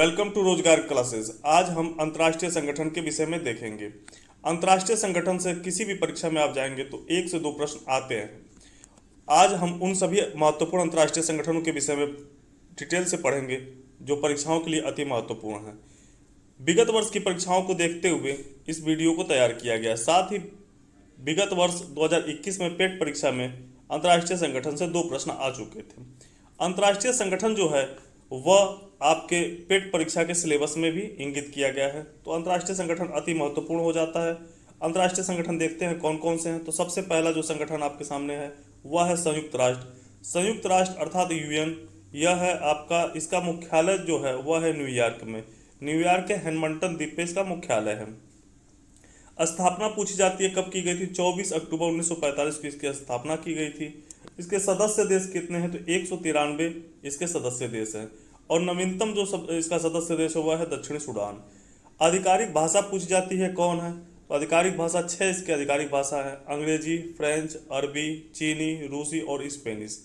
Welcome to रोजगार classes. आज हम अंतर्राष्ट्रीय संगठन के विषय में देखेंगे। अंतर्राष्ट्रीय संगठन से किसी भी परीक्षा में आप जाएंगे तो 1 से 2 प्रश्न आते हैं। आज हम उन सभी महत्वपूर्ण अंतर्राष्ट्रीय संगठनों के विषय में डिटेल से पढ़ेंगे जो परीक्षाओं के लिए अति महत्वपूर्ण हैं। विगत वर्ष की परीक्षाओं को देखते हुए इस वीडियो को तैयार किया गया। साथ ही विगत वर्ष 2021 में पेट परीक्षा में अंतर्राष्ट्रीय संगठन से 2 प्रश्न आ चुके थे। अंतर्राष्ट्रीय संगठन जो है वह आपके पेट परीक्षा के सिलेबस में भी इंगित किया गया है, तो अंतर्राष्ट्रीय संगठन अति महत्वपूर्ण हो जाता है। अंतर्राष्ट्रीय संगठन देखते हैं कौन कौन से हैं। तो सबसे पहला जो संगठन आपके सामने है वह है संयुक्त राष्ट्र। संयुक्त राष्ट्र अर्थात यूएन, यह है आपका, इसका मुख्यालय जो है वह है न्यूयॉर्क में। न्यूयॉर्क के हैनमंटन द्वीप पे इसका मुख्यालय है। स्थापना पूछी जाती है कब की गई थी? 24 अक्टूबर 1945 को इसकी स्थापना की गई थी। इसके सदस्य देश कितने हैं? तो 193 इसके सदस्य देश हैं। और नवीनतम जो इसका सदस्य देश है वह है दक्षिणी सूडान। आधिकारिक भाषा पूछी जाती है कौन है? तो आधिकारिक भाषा 6 इसकी आधिकारिक भाषा है। अंग्रेजी, फ्रेंच, अरबी, चीनी, रूसी और स्पेनिश।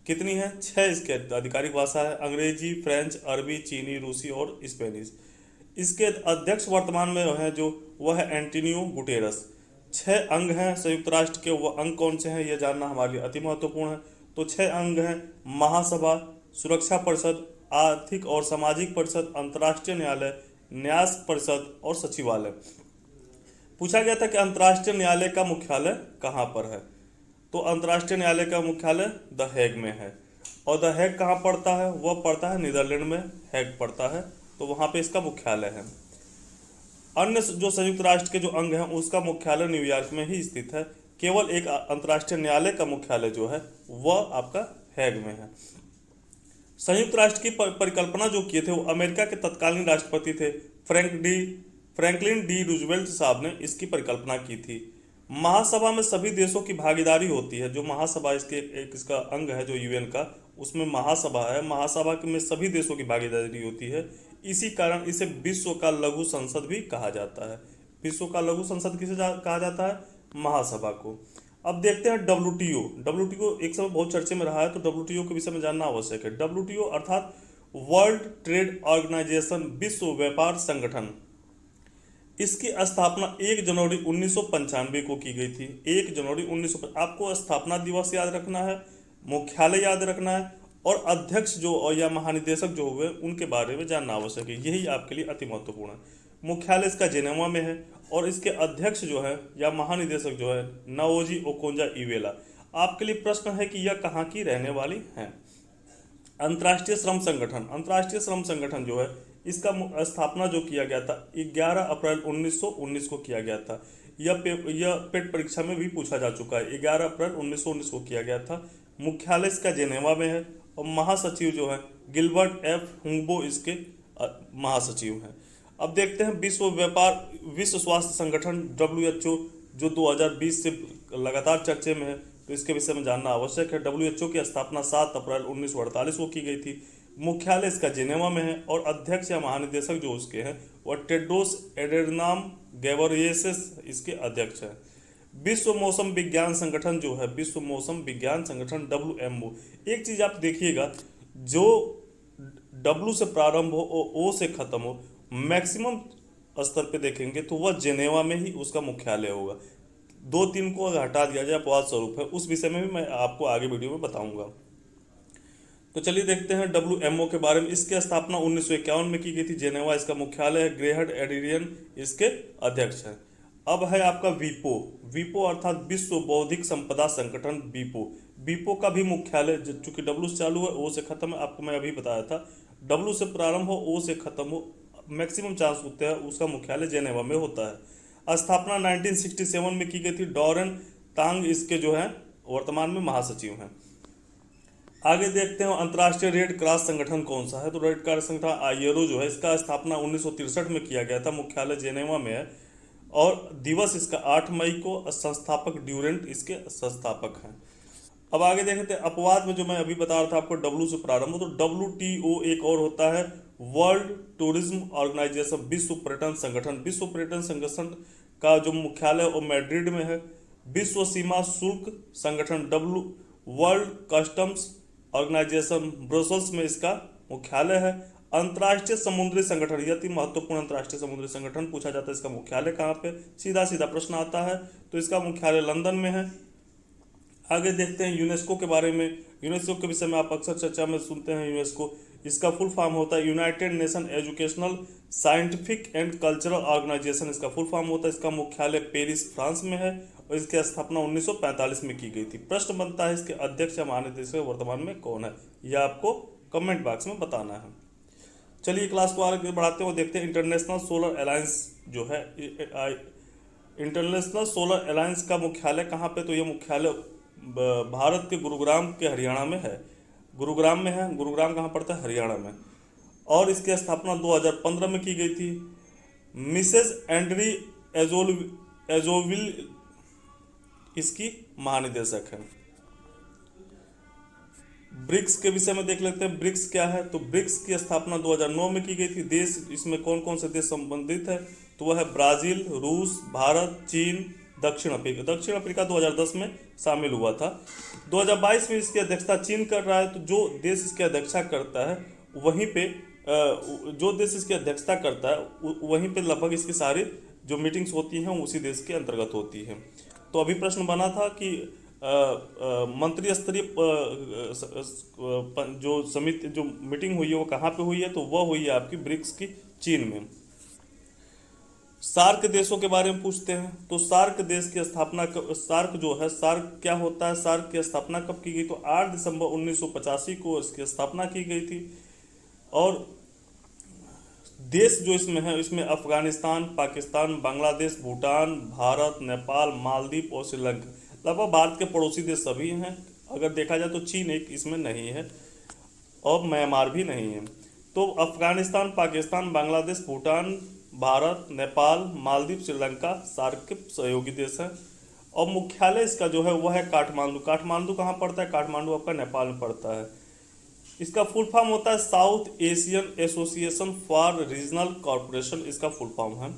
कितनी है? 6 इसके आधिकारिक भाषा है। अंग्रेजी, फ्रेंच, अरबी, चीनी, रूसी और स्पेनिश। इसके अध्यक्ष वर्तमान में है जो वह है एंटोनियो गुटेरस। 6 अंग हैं संयुक्त राष्ट्र के। वह अंग कौन से हैं यह जानना हमारे लिए अति महत्वपूर्ण है। तो 6 अंग हैं: महासभा, सुरक्षा परिषद, आर्थिक और सामाजिक परिषद, अंतर्राष्ट्रीय न्यायालय, न्यास परिषद और सचिवालय। पूछा गया था कि अंतर्राष्ट्रीय न्यायालय का मुख्यालय कहाँ पर है? तो अंतर्राष्ट्रीय न्यायालय का मुख्यालय द हेग में है। और द हेग कहाँ पड़ता है? वह पड़ता है नीदरलैंड में, हेग पड़ता है, तो वहाँ पे इसका मुख्यालय है। अन्य जो संयुक्त राष्ट्र के जो अंग हैं उसका मुख्यालय न्यूयॉर्क में ही स्थित है। केवल एक अंतर्राष्ट्रीय न्यायालय का मुख्यालय जो है वह आपका हेग में है। संयुक्त राष्ट्र की परिकल्पना जो किए थे वो अमेरिका के तत्कालीन राष्ट्रपति थे फ्रैंकलिन डी रूजवेल्ट साहब ने इसकी परिकल्पना की थी। महासभा में सभी देशों की भागीदारी होती है। जो महासभा इसके एक इसका अंग है जो यूएन का, उसमें महासभा है। महासभा में सभी देशों की भागीदारी होती है। इसी कारण इसे विश्व का लघु संसद भी कहा जाता है। विश्व का लघु संसद किसे कहा जाता है? महासभा को। अब देखते हैं डब्ल्यूटीओ। डब्ल्यूटीओ एक समय बहुत चर्चे में रहा है, तो डब्ल्यूटीओ के विषय में जानना आवश्यक है। डब्ल्यूटीओ अर्थात वर्ल्ड ट्रेड ऑर्गेनाइजेशन, विश्व व्यापार संगठन। इसकी स्थापना 1 जनवरी 1995 को की गई थी। 1 जनवरी 1995। आपको स्थापना दिवस याद रखना है, मुख्यालय याद रखना है और अध्यक्ष जो या महानिदेशक जो हुए उनके बारे में जानना आवश्यक है। यही आपके लिए अति महत्वपूर्ण है। मुख्यालय इसका जेनेवा में है और इसके अध्यक्ष जो है या महानिदेशक जो है नाओजी ओकोंजा-इवेला। आपके लिए प्रश्न है कि यह कहाँ की रहने वाली हैं। अंतर्राष्ट्रीय श्रम संगठन। अंतर्राष्ट्रीय श्रम संगठन जो है इसका स्थापना जो किया गया था 11 अप्रैल 1919 को किया गया था। यह पेट परीक्षा में भी पूछा जा चुका है। 11 अप्रैल 1919 को किया गया था। मुख्यालय इसका जेनेवा में है और महासचिव जो है गिलबर्ट एफ हुंगबो इसके महासचिव हैं। अब देखते हैं विश्व स्वास्थ्य संगठन WHO जो 2020 से लगातार चर्चे में है, तो इसके विषय में जानना आवश्यक है। WHO की स्थापना 7 अप्रैल 1948 को की गई थी। मुख्यालय इसका जेनेवा में है और अध्यक्ष या महानिदेशक जो उसके हैं वह टेड्रोस एडहेनम घेब्रेयेसस इसके अध्यक्ष हैं। विश्व मौसम विज्ञान संगठन जो है, विश्व मौसम विज्ञान संगठन WMO। एक चीज आप देखिएगा, जो W से प्रारंभ हो और O से खत्म हो, मैक्सिमम स्तर पे देखेंगे तो वह जेनेवा में ही उसका मुख्यालय होगा। 2-3 को अगर हटा दिया जाए अपवाद स्वरूप है, उस विषय में भी मैं आपको आगे वीडियो में बताऊंगा। तो चलिए देखते हैं WMO के बारे में। इसकी स्थापना 1951 में की गई थी। जेनेवा इसका मुख्यालय है। ग्रेहड एडिरियन इसके अध्यक्ष हैं। अब है आपका वीपो अर्थात विश्व बौद्धिक संपदा संगठन। वीपो का भी मुख्यालय, चूंकि W से चालू है O से खत्म है, आपको मैं अभी बताया था। W से प्रारंभ हो O से खत्म हो, मैक्सिमम चांस होते हैं उसका मुख्यालय जेनेवा में होता है। स्थापना 1967 में की गई थी। डॉरेन तांग इसके जो है वर्तमान में महासचिव हैं। आगे देखते हैं अंतर्राष्ट्रीय रेड क्रॉस संगठन कौन सा है। तो रेड क्रॉस संगठन आईएलओ जो है, इसका स्थापना 1963 में किया गया था। मुख्यालय जेनेवा में है और दिवस इसका 8 मई को। संस्थापक ड्यूरेंट इसके संस्थापक हैं। अब आगे देखते हैं अपवाद में, जो मैं अभी बता रहा था आपको W से प्रारंभ हो, तो WTO एक और होता है वर्ल्ड टूरिज्म ऑर्गेनाइजेशन, विश्व पर्यटन संगठन। विश्व पर्यटन संगठन का जो मुख्यालय वो मैड्रिड में है। विश्व सीमा शुल्क संगठन वर्ल्ड कस्टम्स ऑर्गेनाइजेशन ब्रसल्स में इसका मुख्यालय है। अंतर्राष्ट्रीय समुद्री संगठन, यह अति महत्वपूर्ण अंतर्राष्ट्रीय समुद्री संगठन पूछा जाता है, इसका मुख्यालय कहाँ पे, सीधा सीधा प्रश्न आता है, तो इसका मुख्यालय लंदन में है। आगे देखते हैं यूनेस्को के बारे में। यूनेस्को के विषय में आप अक्सर चर्चा में सुनते हैं यूनेस्को, इसका फुल फॉर्म होता है United Nation Educational Scientific and Cultural Organisation, इसका फुल फॉर्म होता है। इसका मुख्यालय पेरिस फ्रांस में है और इसकी स्थापना 1945 में की गई थी। प्रश्न बनता है इसके अध्यक्ष या महानिदेशक वर्तमान में कौन है, यह आपको कमेंट बॉक्स में बताना है। चलिए क्लास को आगे बढ़ाते हुए देखते हैं इंटरनेशनल सोलर अलायंस जो है, इंटरनेशनल सोलर अलायंस का मुख्यालय कहाँ पे, तो यह मुख्यालय भारत के गुरुग्राम के हरियाणा में है, गुरुग्राम में है। गुरुग्राम कहाँ पड़ता है, हरियाणा में। और इसकी स्थापना 2015 में की गई थी। मिसेस एंड्री एजोविल इसकी महानिदेशक है। ब्रिक्स के विषय में देख लेते हैं, ब्रिक्स क्या है, तो ब्रिक्स की स्थापना 2009 में की गई थी। देश इसमें कौन कौन से देश संबंधित है, तो वह है ब्राजील, रूस, भारत, चीन, दक्षिण अफ्रीका। दक्षिण अफ्रीका 2010 में शामिल हुआ था। 2022 में इसकी अध्यक्षता चीन कर रहा है। तो जो देश इसकी अध्यक्षता करता है वहीं पे जो देश इसकी अध्यक्षता करता है वहीं पे लगभग इसकी सारी जो मीटिंग्स होती हैं उसी देश के अंतर्गत होती हैं। तो अभी प्रश्न बना था कि मंत्री स्तरीय जो समिति जो मीटिंग हुई है वो कहाँ पे हुई है, तो वह हुई है आपकी ब्रिक्स की चीन में। सार्क देशों के बारे में पूछते हैं, तो सार्क देश की स्थापना सार्क जो है, सार्क क्या होता है, सार्क की स्थापना कब की गई, तो 8 दिसंबर 1985 को इसकी स्थापना की गई थी। और देश जो इसमें है, इसमें अफगानिस्तान, पाकिस्तान, बांग्लादेश, भूटान, भारत, नेपाल, मालदीव और श्रीलंका, लगभग भारत के पड़ोसी देश सभी हैं। अगर देखा जाए तो चीन एक इसमें नहीं है और म्यांमार भी नहीं है। तो अफगानिस्तान, पाकिस्तान, बांग्लादेश, भूटान, भारत, नेपाल, मालदीव, श्रीलंका सार्क के सहयोगी देश हैं। और मुख्यालय इसका जो है वह है काठमांडू। काठमांडू कहाँ पड़ता है, काठमांडू आपका नेपाल में पड़ता है। इसका फुल फॉर्म होता है south Asian association for regional corporation, इसका फुल फॉर्म है।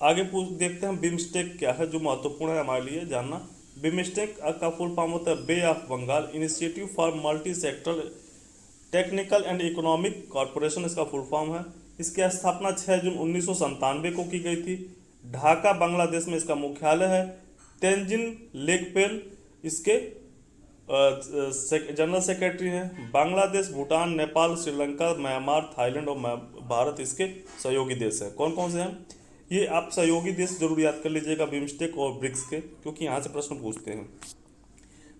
आगे देखते हैं बिम्स्टेक क्या है, जो महत्वपूर्ण है हमारे लिए जानना। बिम्स्टेक का फुल फॉर्म होता है bay of Bengal initiative for multi sector technical and economic corporation, इसका फुल फॉर्म है। इसकी स्थापना 6 जून 1997 को की गई थी। ढाका बांग्लादेश में इसका मुख्यालय है। तेंजिन लेकपेल इसके जनरल सेक्रेटरी हैं। बांग्लादेश, भूटान, नेपाल, श्रीलंका, म्यांमार, थाईलैंड और भारत इसके सहयोगी देश हैं। कौन कौन से हैं ये आप सहयोगी देश जरूर याद कर लीजिएगा बिम्स्टेक और ब्रिक्स के, क्योंकि यहाँ से प्रश्न पूछते हैं।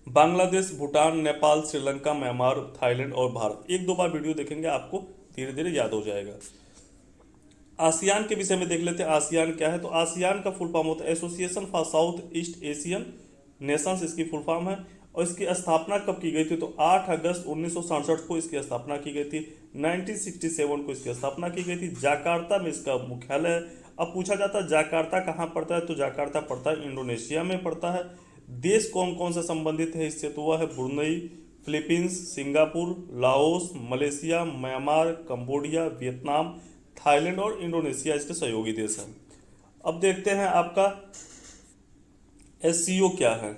बांग्लादेश, भूटान, नेपाल, श्रीलंका, म्यांमार, थाईलैंड और भारत। 1-2 बार वीडियो देखेंगे आपको धीरे धीरे याद हो जाएगा। आसियान के विषय में देख लेते हैं, आसियान क्या है, तो आसियान का फुल फॉर्म होता है association for south east Asian Nations, इसकी फुल फॉर्म है। और इसकी स्थापना कब की गई थी, तो 8 अगस्त 1967 को इसकी स्थापना की गई थी। 1967 को इसकी स्थापना की गई थी। जाकार्ता में इसका मुख्यालय है। अब पूछा जाता है जाकार्ता कहाँ पड़ता है, तो जाकार्ता पड़ता है इंडोनेशिया में पड़ता है। देश कौन कौन से संबंधित है इससे, तो वह है Brunei, Philippines, Singapore, Laos, Malaysia, Myanmar, Cambodia, Vietnam, Thailand और इंडोनेशिया इसके सहयोगी देश हैं। अब देखते हैं आपका एससीओ क्या है।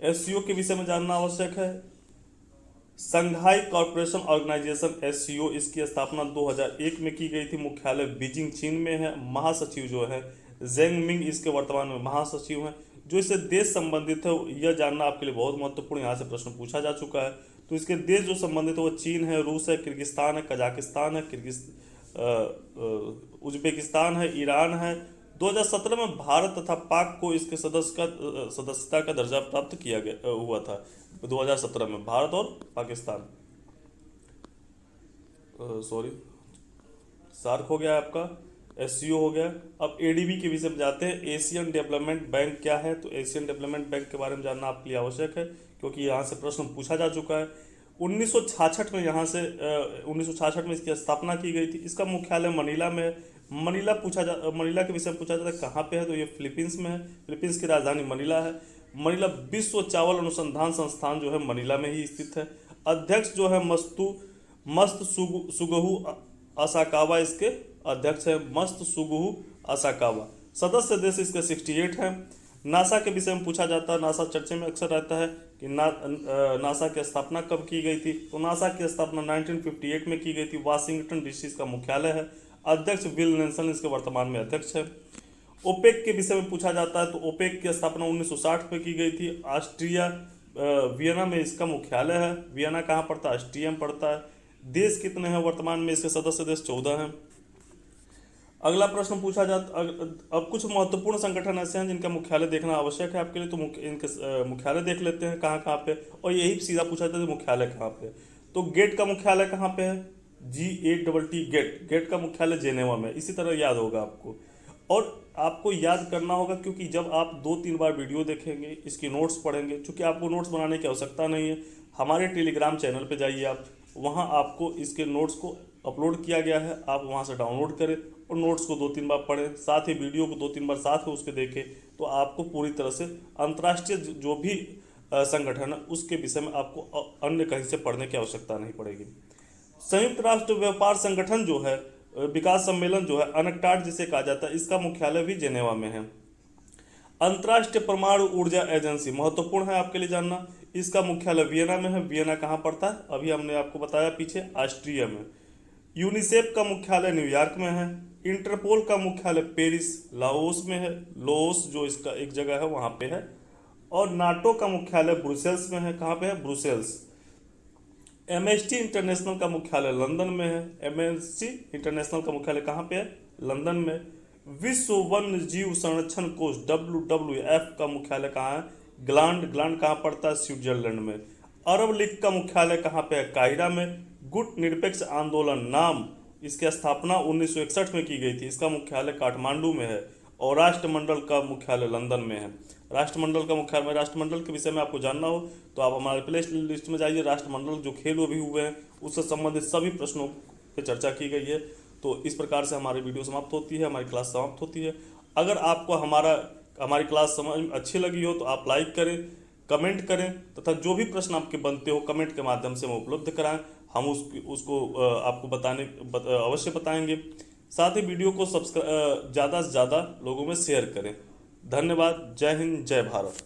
एससीओ के विषय में जानना आवश्यक है। संघाई कॉर्पोरेशन ऑर्गेनाइजेशन एससीओ, इसकी स्थापना 2001 में की गई थी। मुख्यालय बीजिंग चीन में है। महासचिव जो है जेंग मिंग इसके वर्तमान में महासचिव हैं। जो इससे देश संबंधित है यह जानना आपके लिए बहुत महत्वपूर्ण, यहाँ से प्रश्न पूछा जा चुका है। तो इसके देश जो संबंधित है वो चीन है, रूस है, किर्गिस्तान है, कजाकिस्तान है, उज्बेकिस्तान है, ईरान है। 2017 में भारत तथा पाक को इसके सदस्यता का दर्जा प्राप्त किया गया हुआ था। 2017 में भारत और पाकिस्तान, सार्क हो गया आपका, एससीओ हो गया। अब एडीबी के विषय में जाते हैं। एशियन डेवलपमेंट बैंक क्या है, तो एशियन डेवलपमेंट बैंक के बारे में जानना आपके लिए आवश्यक है, क्योंकि यहाँ से प्रश्न पूछा जा चुका है। 1966 में यहाँ से 1966 में इसकी स्थापना की गई थी। इसका मुख्यालय मनीला में है। मनीला के विषय में पूछा जाता है कहाँ पे है, तो ये फिलीपींस में है। फिलीपींस की राजधानी मनीला है। मनीला विश्व चावल अनुसंधान संस्थान जो है मनीला में ही स्थित है। अध्यक्ष जो है मस्त सुगहू असाकावा इसके अध्यक्ष है, मस्त सुगहू असाकावा। सदस्य देश इसके 68 हैं। नासा के विषय में पूछा जाता है, नासा चर्चे में अक्सर रहता है कि नासा की स्थापना कब की गई थी। तो नासा की स्थापना 1958 में की गई थी। वाशिंगटन डीसी इसका मुख्यालय है। अध्यक्ष बिल नेल्सन इसके वर्तमान में अध्यक्ष है। ओपेक के विषय में पूछा जाता है तो ओपेक की स्थापना 1960 में की गई थी। ऑस्ट्रिया वियना में इसका मुख्यालय है। वियना कहाँ पड़ता है? ऑस्ट्रिया में पड़ता है। देश कितने हैं वर्तमान में? इसके सदस्य देश 14 हैं। अगला प्रश्न पूछा जाता, अब कुछ महत्वपूर्ण संगठन ऐसे हैं जिनका मुख्यालय देखना आवश्यक है आपके लिए, तो इनके मुख्यालय देख लेते हैं कहाँ कहाँ पे। और यही सीधा पूछा जाता है मुख्यालय कहाँ पे। तो गेट का मुख्यालय कहाँ पे है? GATT gate. गेट का मुख्यालय जेनेवा में। इसी तरह याद होगा आपको, और आपको याद करना होगा, क्योंकि जब आप 2-3 बार वीडियो देखेंगे, इसकी नोट्स पढ़ेंगे, क्योंकि आपको नोट्स बनाने की आवश्यकता नहीं है। हमारे टेलीग्राम चैनल पे जाइए आप, वहाँ आपको इसके नोट्स को अपलोड किया गया है, आप वहाँ से डाउनलोड करें और नोट्स को 2-3 बार पढ़ें, साथ ही वीडियो को 2-3 बार साथ में उसके देखें, तो आपको पूरी तरह से अंतर्राष्ट्रीय जो भी संगठन है उसके विषय में आपको अन्य कहीं से पढ़ने की आवश्यकता नहीं पड़ेगी। संयुक्त राष्ट्र व्यापार संगठन जो है, विकास सम्मेलन जो है, अनकटाड जिसे कहा जाता है, इसका मुख्यालय भी जेनेवा में है। अंतर्राष्ट्रीय परमाणु ऊर्जा एजेंसी महत्वपूर्ण है आपके लिए जानना, इसका मुख्यालय वियना में है। वियना कहाँ पड़ता है? अभी हमने आपको बताया पीछे, ऑस्ट्रिया में। यूनिसेफ का मुख्यालय न्यूयॉर्क में है। इंटरपोल का मुख्यालय पेरिस लाओस में है। लोस जो इसका एक जगह है वहाँ पे है। और नाटो का मुख्यालय ब्रुसेल्स में है। कहाँ पे है? ब्रुसेल्स। एमएसटी इंटरनेशनल का मुख्यालय लंदन में है। एमएसटी इंटरनेशनल का मुख्यालय कहाँ पे है? लंदन में। विश्व वन्य जीव संरक्षण कोष WWF का मुख्यालय कहाँ है? ग्लांड। ग्लांड कहाँ पड़ता है? स्विट्जरलैंड में। अरब लीग का मुख्यालय कहाँ पे है? कायरा में। गुट निरपेक्ष आंदोलन नाम, इसकी स्थापना 1961 में की गई थी। इसका मुख्यालय काठमांडू में है। और राष्ट्रमंडल का मुख्यालय लंदन में है। राष्ट्रमंडल का मुख्यालय, राष्ट्रमंडल के विषय में आपको जानना हो तो आप हमारे प्ले लिस्ट में जाइए। राष्ट्रमंडल जो खेल अभी हुए हैं उससे संबंधित सभी प्रश्नों पर चर्चा की गई है। तो इस प्रकार से हमारी वीडियो समाप्त होती है, हमारी क्लास समाप्त होती है। अगर आपको हमारी क्लास समझ अच्छी लगी हो तो आप लाइक करें, कमेंट करें, तथा जो भी प्रश्न आपके बनते हो कमेंट के माध्यम से हम उपलब्ध कराएं। हम उसको आपको अवश्य बताएंगे। साथ ही वीडियो को ज़्यादा से ज़्यादा लोगों में शेयर करें। धन्यवाद। जय हिंद, जय भारत।